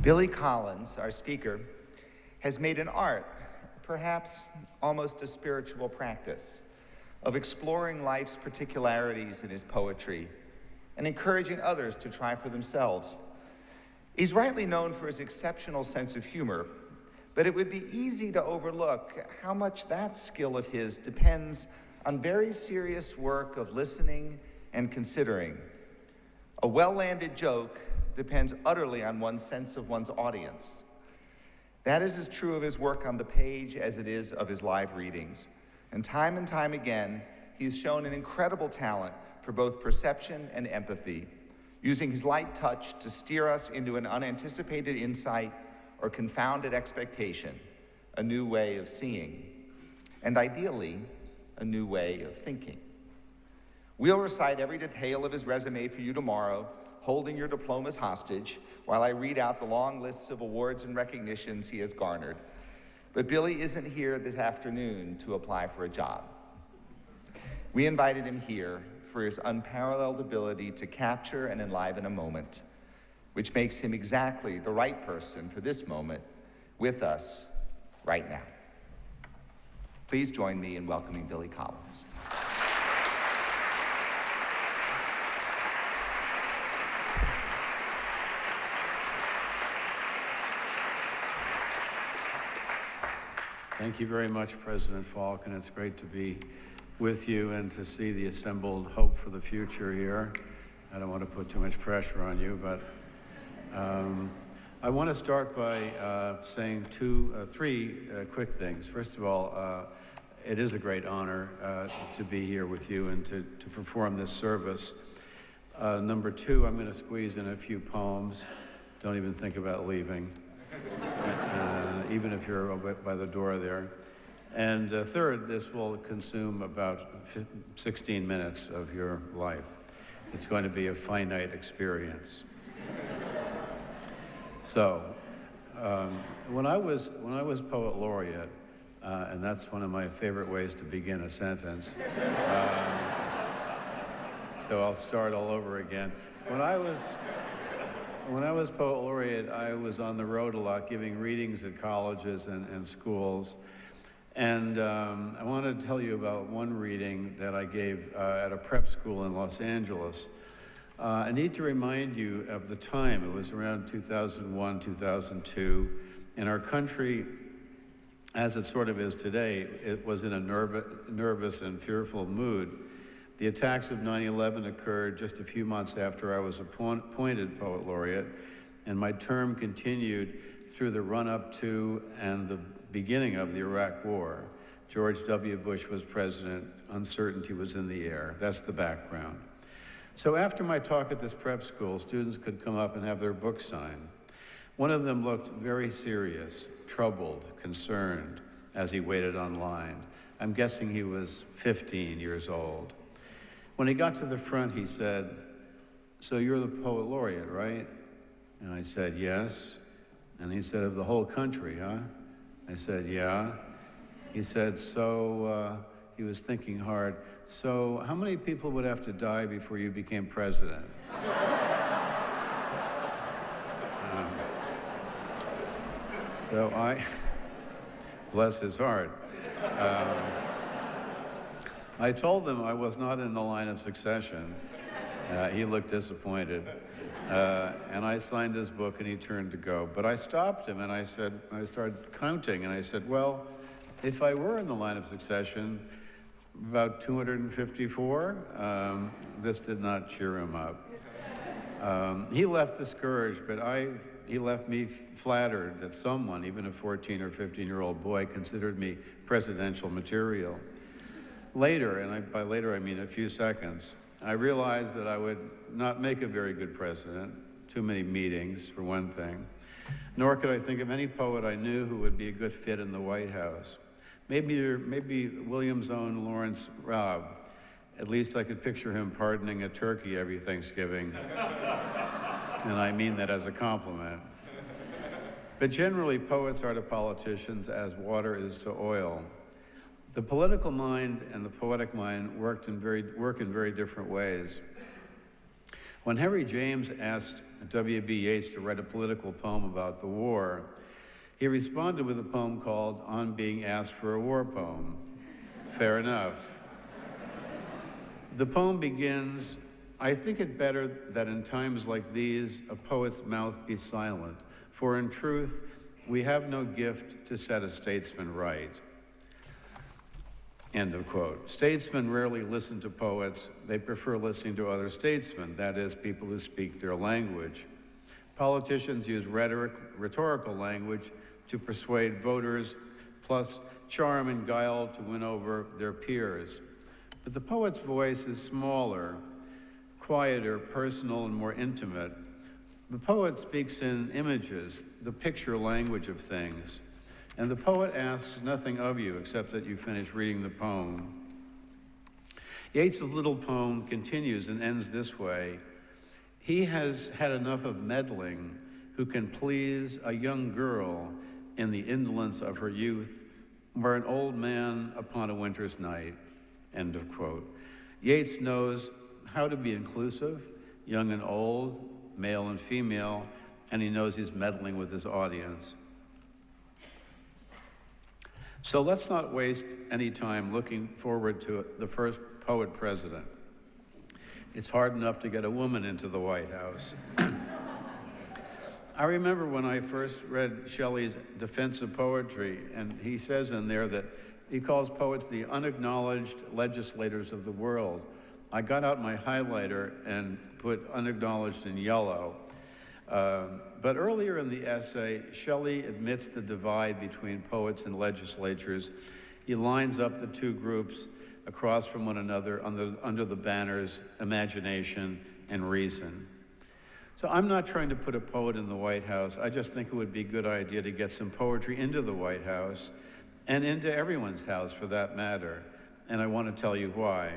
Billy Collins, our speaker, has made an art, perhaps almost a spiritual practice, of exploring life's particularities in his poetry and encouraging others to try for themselves. He's rightly known for his exceptional sense of humor, but it would be easy to overlook how much that skill of his depends on very serious work of listening and considering. A well-landed joke depends utterly on one's sense of one's audience. That is as true of his work on the page as it is of his live readings. And time again, he's shown an incredible talent for both perception and empathy, using his light touch to steer us into an unanticipated insight or confounded expectation, a new way of seeing, and ideally, a new way of thinking. We'll recite every detail of his resume for you tomorrow, holding your diplomas hostage while I read out the long lists of awards and recognitions he has garnered. But Billy isn't here this afternoon to apply for a job. We invited him here for his unparalleled ability to capture and enliven a moment, which makes him exactly the right person for this moment with us right now. Please join me in welcoming Billy Collins. Thank you very much, President Falk, and it's great to be with you and to see the assembled hope for the future here. I don't want to put too much pressure on you, but I want to start by saying three quick things. First of all, it is a great honor to be here with you and to perform this service. Number two, I'm going to squeeze in a few poems. Don't even think about leaving. Even if you're by the door there. And third, this will consume about 16 minutes of your life. It's going to be a finite experience. So, when I was Poet Laureate, and that's one of my favorite ways to begin a sentence, so I'll start all over again. When I was Poet Laureate, I was on the road a lot, giving readings at colleges and schools. And I want to tell you about one reading that I gave at a prep school in Los Angeles. I need to remind you of the time. It was around 2001, 2002. And our country, as it sort of is today, it was in a nervous and fearful mood. The attacks of 9/11 occurred just a few months after I was appointed Poet Laureate, and my term continued through the run-up to and the beginning of the Iraq War. George W. Bush was president, uncertainty was in the air. That's the background. So after my talk at this prep school, students could come up and have their books signed. One of them looked very serious, troubled, concerned as he waited online. I'm guessing he was 15 years old. When he got to the front, he said, "So you're the Poet Laureate, right?" And I said, "Yes." And he said, "Of the whole country, huh?" I said, "Yeah." He said, he was thinking hard, "So how many people would have to die before you became president?" So bless his heart. I told him I was not in the line of succession. He looked disappointed. And I signed his book and he turned to go. But I stopped him and I started counting and I said, well, if I were in the line of succession, about 254, this did not cheer him up. He left discouraged, but he left me flattered that someone, even a 14 or 15-year-old boy, considered me presidential material. Later, and by later I mean a few seconds, I realized that I would not make a very good president, too many meetings for one thing, nor could I think of any poet I knew who would be a good fit in the White House. Maybe William's own Lawrence Rabb. At least I could picture him pardoning a turkey every Thanksgiving. And I mean that as a compliment. But generally, poets are to politicians as water is to oil. The political mind and the poetic mind work in very different ways. When Henry James asked W.B. Yeats to write a political poem about the war, he responded with a poem called On Being Asked for a War Poem. Fair enough. The poem begins, I think it better that in times like these, a poet's mouth be silent, for in truth, we have no gift to set a statesman right. End of quote. Statesmen rarely listen to poets. They prefer listening to other statesmen, that is, people who speak their language. Politicians use rhetorical language to persuade voters, plus charm and guile to win over their peers. But the poet's voice is smaller, quieter, personal, and more intimate. The poet speaks in images, the picture language of things. And the poet asks nothing of you except that you finish reading the poem. Yeats' little poem continues and ends this way. He has had enough of meddling who can please a young girl in the indolence of her youth, or an old man upon a winter's night. End of quote. Yeats knows how to be inclusive, young and old, male and female, and he knows he's meddling with his audience. So let's not waste any time looking forward to the first poet president. It's hard enough to get a woman into the White House. I remember when I first read Shelley's Defense of Poetry, and he says in there that he calls poets the unacknowledged legislators of the world. I got out my highlighter and put unacknowledged in yellow. But earlier in the essay, Shelley admits the divide between poets and legislatures. He lines up the two groups across from one another under the banners imagination and reason. So I'm not trying to put a poet in the White House. I just think it would be a good idea to get some poetry into the White House and into everyone's house for that matter. And I want to tell you why.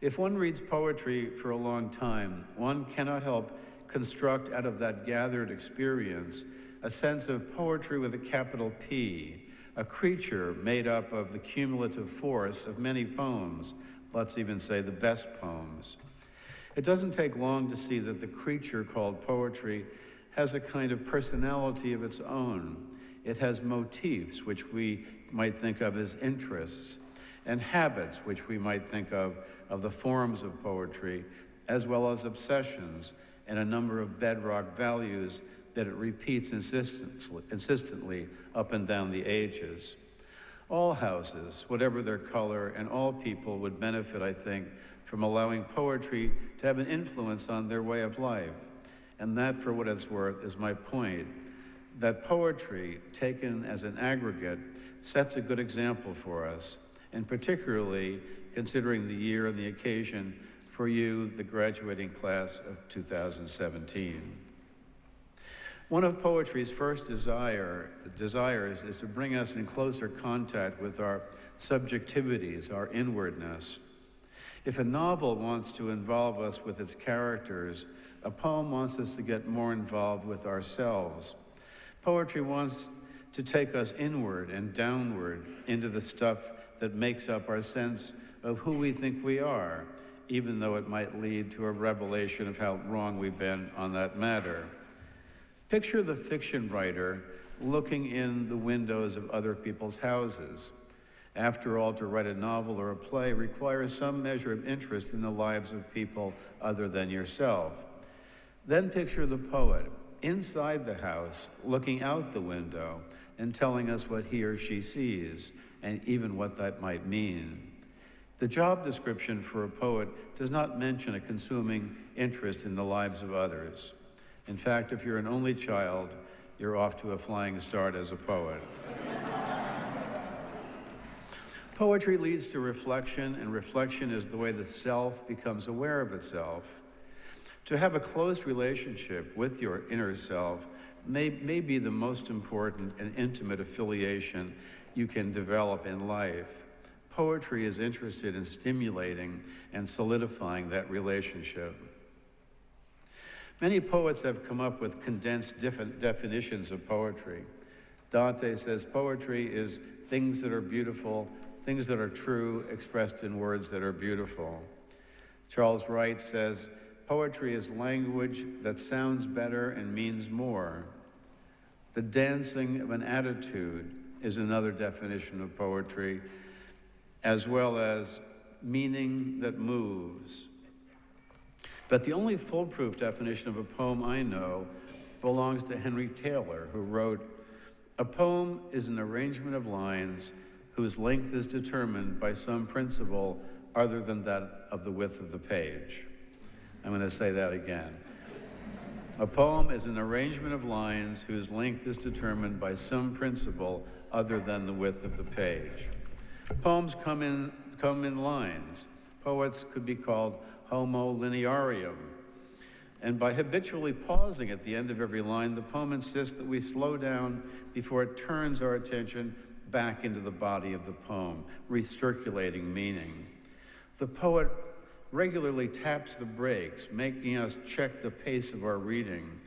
If one reads poetry for a long time, one cannot help construct out of that gathered experience a sense of poetry with a capital P, a creature made up of the cumulative force of many poems, let's even say the best poems. It doesn't take long to see that the creature called poetry has a kind of personality of its own. It has motifs, which we might think of as interests, and habits, which we might think of the forms of poetry, as well as obsessions and a number of bedrock values that it repeats insistently up and down the ages. All houses, whatever their color, and all people would benefit, I think, from allowing poetry to have an influence on their way of life. And that, for what it's worth, is my point, that poetry, taken as an aggregate, sets a good example for us, and particularly considering the year and the occasion for you, the graduating class of 2017. One of poetry's first desires is to bring us in closer contact with our subjectivities, our inwardness. If a novel wants to involve us with its characters, a poem wants us to get more involved with ourselves. Poetry wants to take us inward and downward into the stuff that makes up our sense of who we think we are, even though it might lead to a revelation of how wrong we've been on that matter. Picture the fiction writer looking in the windows of other people's houses. After all, to write a novel or a play requires some measure of interest in the lives of people other than yourself. Then picture the poet inside the house, looking out the window and telling us what he or she sees, and even what that might mean. The job description for a poet does not mention a consuming interest in the lives of others. In fact, if you're an only child, you're off to a flying start as a poet. Poetry leads to reflection, and reflection is the way the self becomes aware of itself. To have a close relationship with your inner self may be the most important and intimate affiliation you can develop in life. Poetry is interested in stimulating and solidifying that relationship. Many poets have come up with condensed definitions of poetry. Dante says poetry is things that are beautiful, things that are true, expressed in words that are beautiful. Charles Wright says Poetry is language that sounds better and means more. The dancing of an attitude is another definition of poetry, as well as meaning that moves. But the only foolproof definition of a poem I know belongs to Henry Taylor, who wrote, "A poem is an arrangement of lines whose length is determined by some principle other than that of the width of the page." I'm going to say that again. A poem is an arrangement of lines whose length is determined by some principle other than the width of the page. Poems come in lines. Poets could be called homo linearium. And by habitually pausing at the end of every line, the poem insists that we slow down before it turns our attention back into the body of the poem, recirculating meaning. The poet regularly taps the brakes, making us check the pace of our reading.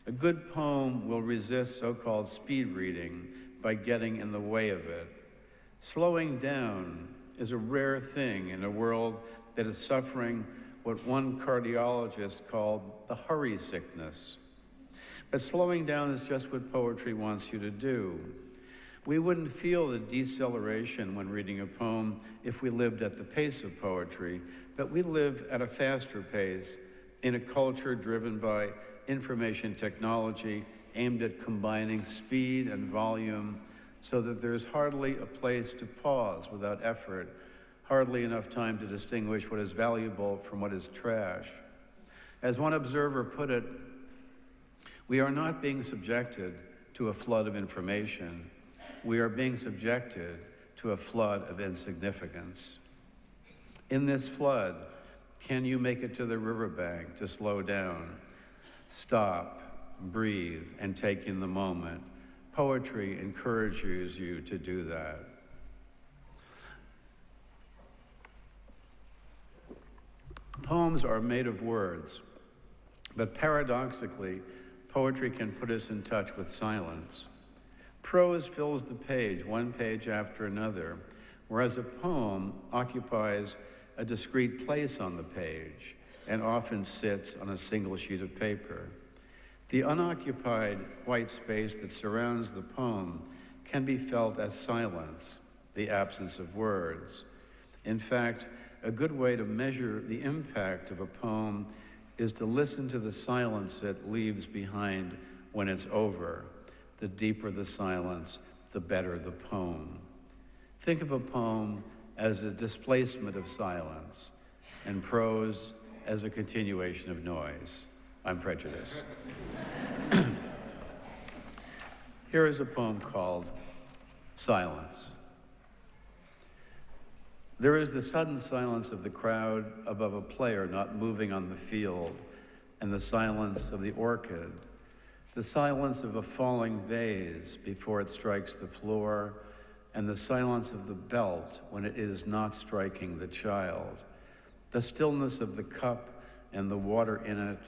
A good poem will resist so-called speed reading by getting in the way of it. Slowing down is a rare thing in a world that is suffering what one cardiologist called the hurry sickness. But slowing down is just what poetry wants you to do. We wouldn't feel the deceleration when reading a poem if we lived at the pace of poetry, but we live at a faster pace in a culture driven by information technology aimed at combining speed and volume so that there's hardly a place to pause without effort, hardly enough time to distinguish what is valuable from what is trash. As one observer put it, we are not being subjected to a flood of information. We are being subjected to a flood of insignificance. In this flood, can you make it to the riverbank to slow down, stop, breathe, and take in the moment? Poetry encourages you to do that. Poems are made of words, but paradoxically, poetry can put us in touch with silence. Prose fills the page, one page after another, whereas a poem occupies a discrete place on the page and often sits on a single sheet of paper. The unoccupied white space that surrounds the poem can be felt as silence, the absence of words. In fact, a good way to measure the impact of a poem is to listen to the silence it leaves behind when it's over. The deeper the silence, the better the poem. Think of a poem as a displacement of silence, and prose as a continuation of noise. I'm prejudiced. Here is a poem called Silence. There is the sudden silence of the crowd above a player not moving on the field, and the silence of the orchid, the silence of a falling vase before it strikes the floor, and the silence of the belt when it is not striking the child, the stillness of the cup and the water in it,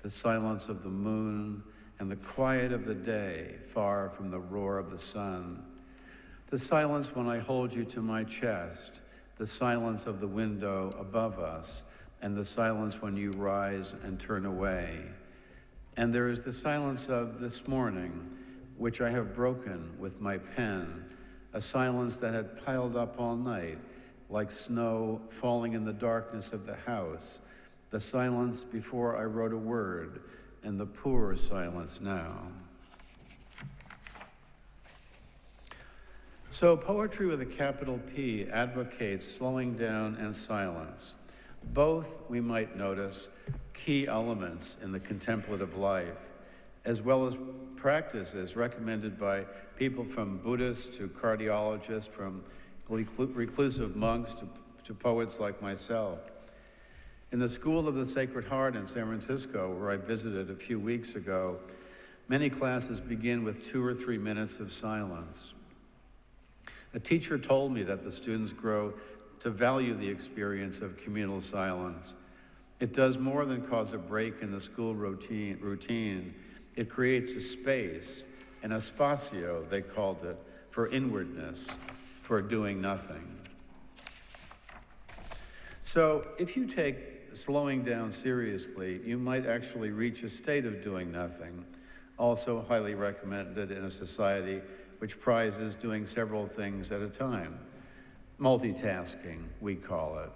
the silence of the moon, and the quiet of the day far from the roar of the sun, the silence when I hold you to my chest, the silence of the window above us, and the silence when you rise and turn away. And there is the silence of this morning, which I have broken with my pen, a silence that had piled up all night, like snow falling in the darkness of the house, the silence before I wrote a word, and the poor silence now. So poetry with a capital P advocates slowing down and silence. Both, we might notice, key elements in the contemplative life, as well as practices recommended by people from Buddhists to cardiologists, from reclusive monks to poets like myself. In the School of the Sacred Heart in San Francisco, where I visited a few weeks ago, many classes begin with 2 or 3 minutes of silence. A teacher told me that the students grow to value the experience of communal silence. It does more than cause a break in the school routine. It creates a space, an espacio, they called it, for inwardness, for doing nothing. So if you take slowing down seriously, you might actually reach a state of doing nothing, also highly recommended in a society which prizes doing several things at a time. Multitasking, we call it.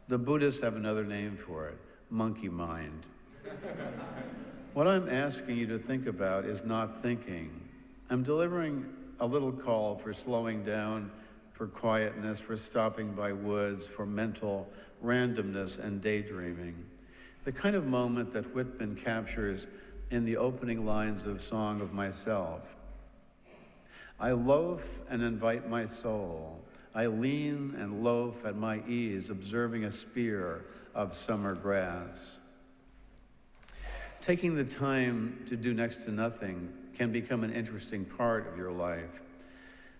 The Buddhists have another name for it, monkey mind. What I'm asking you to think about is not thinking. I'm delivering a little call for slowing down, for quietness, for stopping by woods, for mental randomness and daydreaming. The kind of moment that Whitman captures in the opening lines of Song of Myself. I loaf and invite my soul. I lean and loaf at my ease, observing a spear of summer grass. Taking the time to do next to nothing can become an interesting part of your life.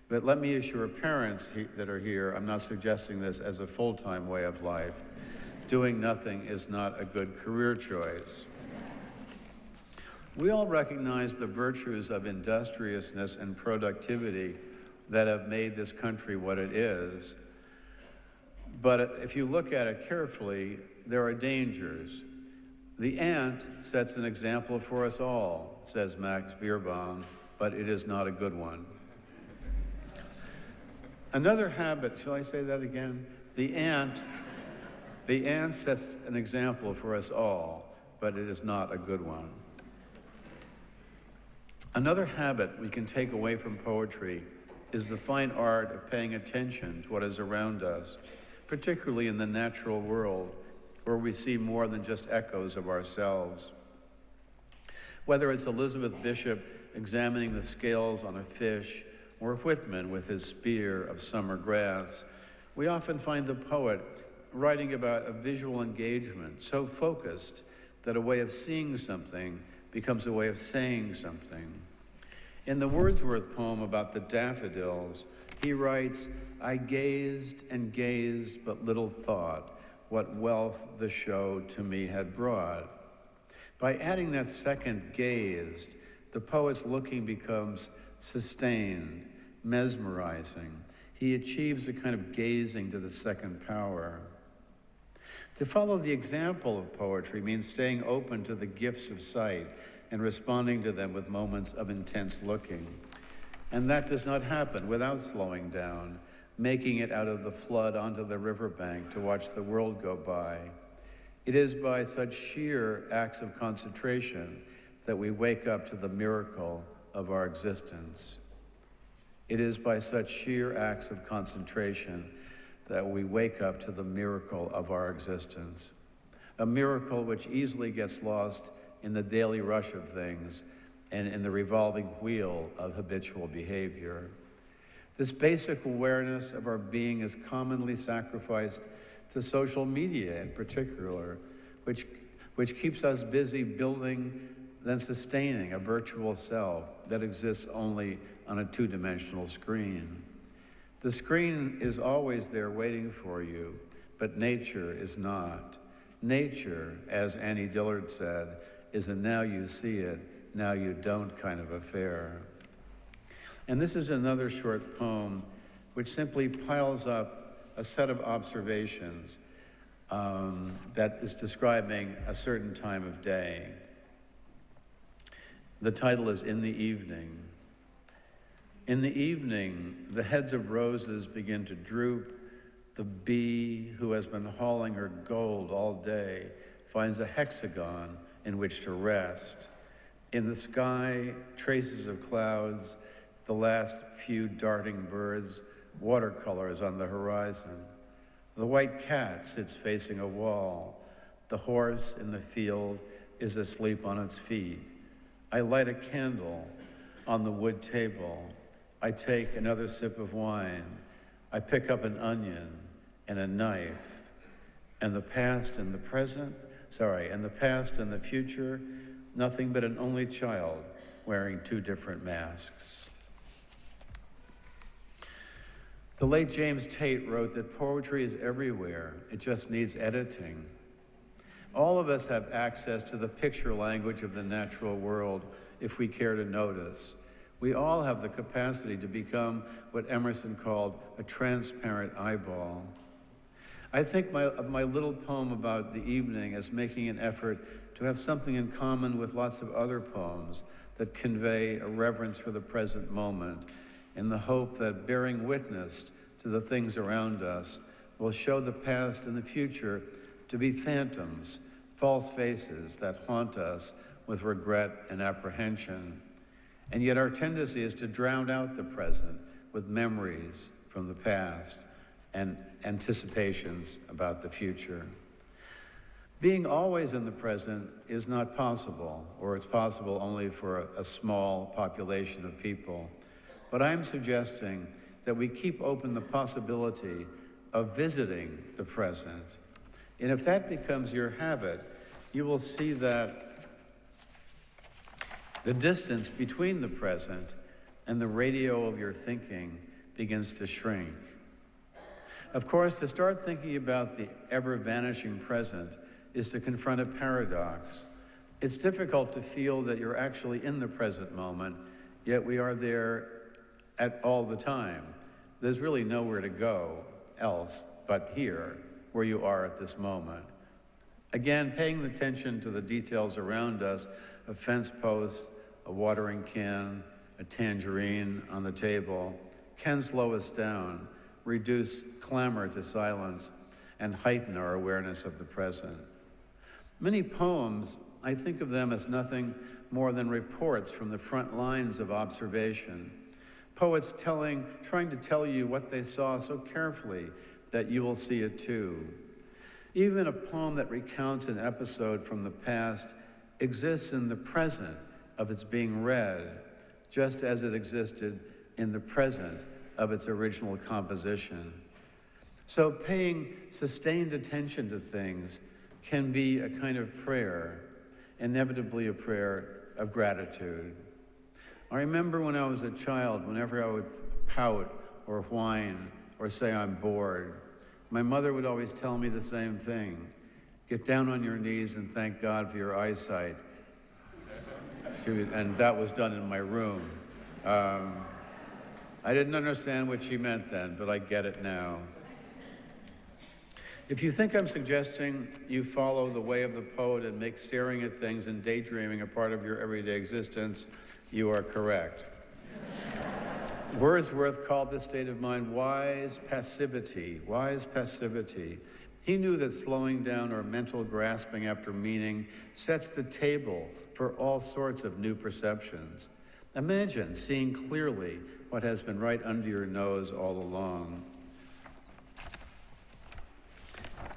But let me assure parents that are here, I'm not suggesting this as a full-time way of life. Doing nothing is not a good career choice. We all recognize the virtues of industriousness and productivity that have made this country what it is. But if you look at it carefully, there are dangers. The ant sets an example for us all, says Max Beerbohm, but it is not a good one. Another habit, shall I say that again? The ant sets an example for us all, but it is not a good one. Another habit we can take away from poetry is the fine art of paying attention to what is around us, particularly in the natural world, where we see more than just echoes of ourselves. Whether it's Elizabeth Bishop examining the scales on a fish, or Whitman with his spear of summer grass, we often find the poet writing about a visual engagement so focused that a way of seeing something becomes a way of saying something. In the Wordsworth poem about the daffodils, he writes, I gazed and gazed, but little thought what wealth the show to me had brought. By adding that second gazed, the poet's looking becomes sustained, mesmerizing. He achieves a kind of gazing to the second power. To follow the example of poetry means staying open to the gifts of sight and responding to them with moments of intense looking. And that does not happen without slowing down, making it out of the flood onto the riverbank to watch the world go by. It is by such sheer acts of concentration that we wake up to the miracle of our existence. It is by such sheer acts of concentration that we wake up to the miracle of our existence. A miracle which easily gets lost in the daily rush of things and in the revolving wheel of habitual behavior. This basic awareness of our being is commonly sacrificed to social media in particular, which keeps us busy building then sustaining a virtual self that exists only on a two-dimensional screen. The screen is always there waiting for you, but nature is not. Nature, as Annie Dillard said, is a now you see it, now you don't kind of affair. And this is another short poem which simply piles up a set of observations that is describing a certain time of day. The title is In the Evening. In the evening, the heads of roses begin to droop. The bee, who has been hauling her gold all day, finds a hexagon in which to rest. In the sky, traces of clouds, the last few darting birds, watercolors on the horizon. The white cat sits facing a wall. The horse in the field is asleep on its feet. I light a candle on the wood table. I take another sip of wine. I pick up an onion and a knife. And the past and the future, nothing but an only child wearing two different masks. The late James Tate wrote that poetry is everywhere. It just needs editing. All of us have access to the picture language of the natural world if we care to notice. We all have the capacity to become what Emerson called a transparent eyeball. I think of my little poem about the evening as making an effort to have something in common with lots of other poems that convey a reverence for the present moment, in the hope that bearing witness to the things around us will show the past and the future to be phantoms, false faces that haunt us with regret and apprehension. And yet our tendency is to drown out the present with memories from the past and anticipations about the future. Being always in the present is not possible, or it's possible only for a small population of people. But I'm suggesting that we keep open the possibility of visiting the present. And if that becomes your habit, you will see that the distance between the present and the radio of your thinking begins to shrink. Of course, to start thinking about the ever-vanishing present is to confront a paradox. It's difficult to feel that you're actually in the present moment, yet we are there at all the time. There's really nowhere to go else but here, where you are at this moment. Again, paying attention to the details around us, a fence post, a watering can, a tangerine on the table, can slow us down, reduce clamor to silence, and heighten our awareness of the present. Many poems, I think of them as nothing more than reports from the front lines of observation. Poets trying to tell you what they saw so carefully that you will see it too. Even a poem that recounts an episode from the past exists in the present of its being read, just as it existed in the present of its original composition. So paying sustained attention to things can be a kind of prayer, inevitably a prayer of gratitude. I remember when I was a child, whenever I would pout or whine or say I'm bored, my mother would always tell me the same thing: get down on your knees and thank God for your eyesight. And that was done in my room. I didn't understand what she meant then, but I get it now. If you think I'm suggesting you follow the way of the poet and make staring at things and daydreaming a part of your everyday existence, you are correct. Wordsworth called this state of mind wise passivity, wise passivity. He knew that slowing down or mental grasping after meaning sets the table for all sorts of new perceptions. Imagine seeing clearly what has been right under your nose all along.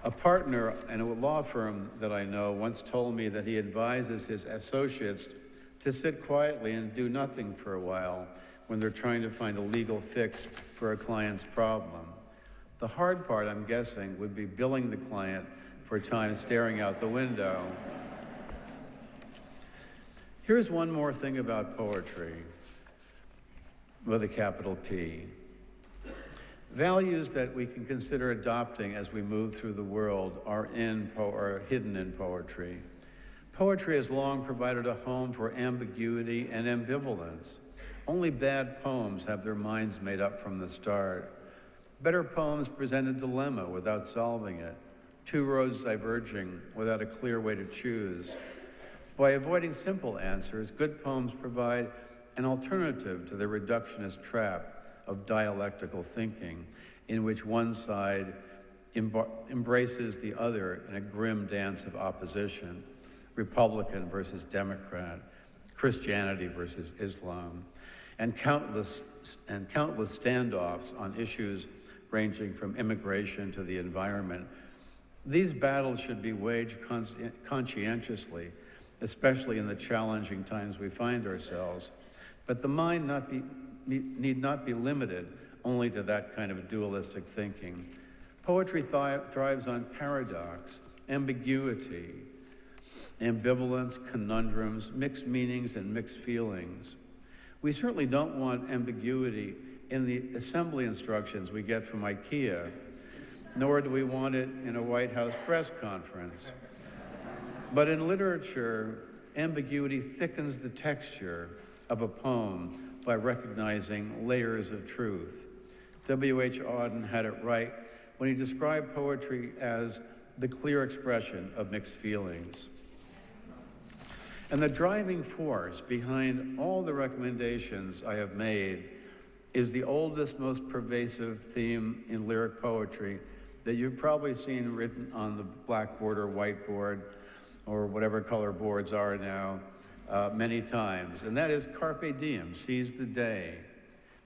A partner in a law firm that I know once told me that he advises his associates to sit quietly and do nothing for a while when they're trying to find a legal fix for a client's problem. The hard part, I'm guessing, would be billing the client for time staring out the window. Here's one more thing about poetry, with a capital P. Values that we can consider adopting as we move through the world are hidden in poetry. Poetry has long provided a home for ambiguity and ambivalence. Only bad poems have their minds made up from the start. Better poems present a dilemma without solving it, two roads diverging without a clear way to choose. By avoiding simple answers, good poems provide an alternative to the reductionist trap of dialectical thinking, in which one side embraces the other in a grim dance of opposition, Republican versus Democrat, Christianity versus Islam, and countless standoffs on issues ranging from immigration to the environment. These battles should be waged conscientiously, especially in the challenging times we find ourselves. But the mind need not be limited only to that kind of dualistic thinking. Poetry thrives on paradox, ambiguity, ambivalence, conundrums, mixed meanings, and mixed feelings. We certainly don't want ambiguity in the assembly instructions we get from IKEA, nor do we want it in a White House press conference. But in literature, ambiguity thickens the texture of a poem by recognizing layers of truth. W.H. Auden had it right when he described poetry as the clear expression of mixed feelings. And the driving force behind all the recommendations I have made is the oldest, most pervasive theme in lyric poetry that you've probably seen written on the blackboard or whiteboard or whatever color boards are now many times, and that is carpe diem, seize the day.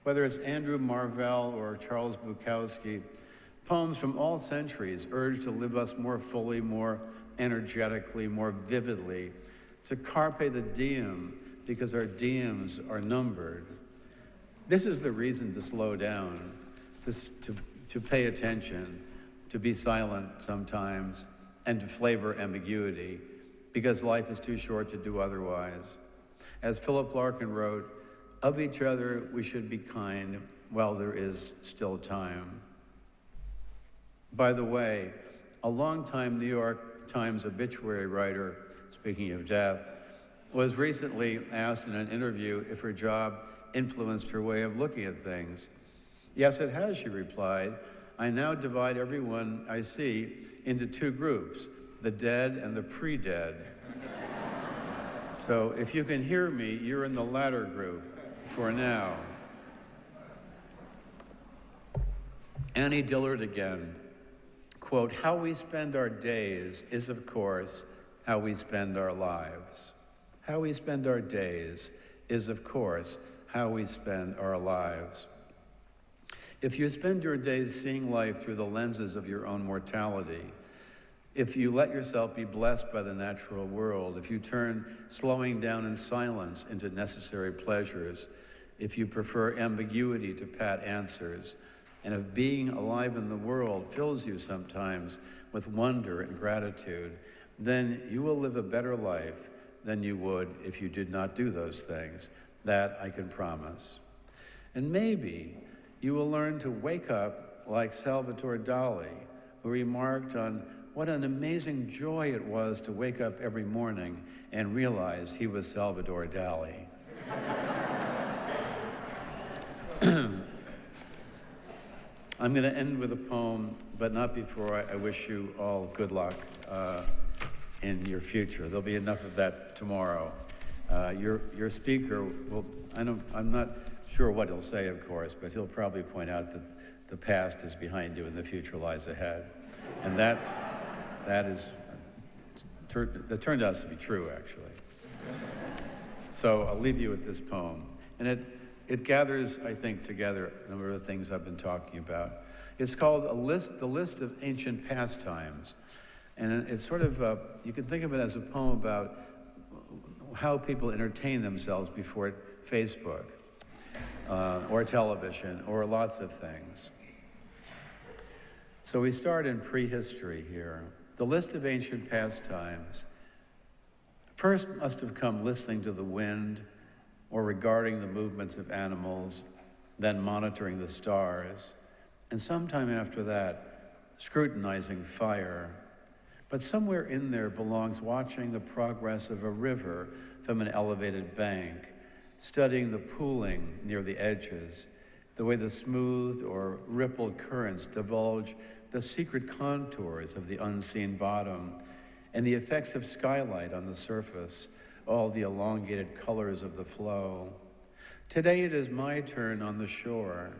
Whether it's Andrew Marvell or Charles Bukowski, poems from all centuries urge to live us more fully, more energetically, more vividly, to carpe the diem because our diems are numbered. This is the reason to slow down, to pay attention, to be silent sometimes, and to flavor ambiguity, because life is too short to do otherwise. As Philip Larkin wrote, of each other we should be kind while there is still time. By the way, a longtime New York Times obituary writer, speaking of death, was recently asked in an interview if her job influenced her way of looking at things. Yes, it has, she replied. I now divide everyone I see into two groups, the dead and the pre-dead. So if you can hear me, you're in the latter group for now. Annie Dillard again, quote, how we spend our days is, of course, how we spend our lives. How we spend our days is, of course, how we spend our lives. If you spend your days seeing life through the lenses of your own mortality, if you let yourself be blessed by the natural world, if you turn slowing down in silence into necessary pleasures, if you prefer ambiguity to pat answers, and if being alive in the world fills you sometimes with wonder and gratitude, then you will live a better life than you would if you did not do those things. That I can promise. And maybe you will learn to wake up like Salvatore Dali, who remarked on what an amazing joy it was to wake up every morning and realize he was Salvatore Dali. I'm going to end with a poem, but not before I wish you all good luck in your future. There'll be enough of that tomorrow. Your speaker will, I'm not sure what he'll say, of course, but he'll probably point out that the past is behind you and the future lies ahead. And that turned out to be true, actually. So I'll leave you with this poem. And it gathers, I think, together a number of the things I've been talking about. It's called The List of Ancient Pastimes. And it's sort of, you can think of it as a poem about how people entertain themselves before Facebook, or television, or lots of things. So we start in prehistory here. The list of ancient pastimes first must have come listening to the wind, or regarding the movements of animals, then monitoring the stars, and sometime after that, scrutinizing fire. But somewhere in there belongs watching the progress of a river from an elevated bank, studying the pooling near the edges, the way the smoothed or rippled currents divulge the secret contours of the unseen bottom, and the effects of skylight on the surface, all the elongated colors of the flow. Today it is my turn on the shore.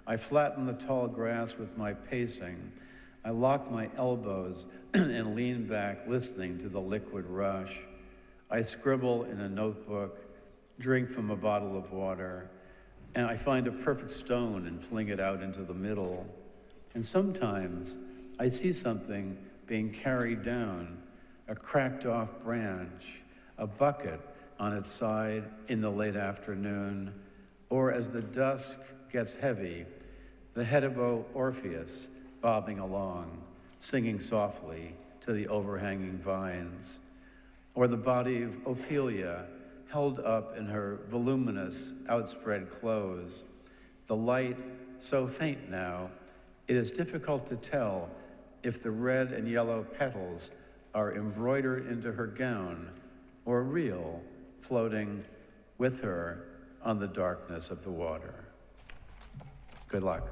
I flatten the tall grass with my pacing. I lock my elbows and lean back, listening to the liquid rush. I scribble in a notebook, drink from a bottle of water, and I find a perfect stone and fling it out into the middle. And sometimes I see something being carried down, a cracked off branch, a bucket on its side in the late afternoon, or as the dusk gets heavy, the head of Orpheus bobbing along, singing softly to the overhanging vines, or the body of Ophelia held up in her voluminous outspread clothes, the light so faint now, it is difficult to tell if the red and yellow petals are embroidered into her gown or real, floating with her on the darkness of the water. Good luck.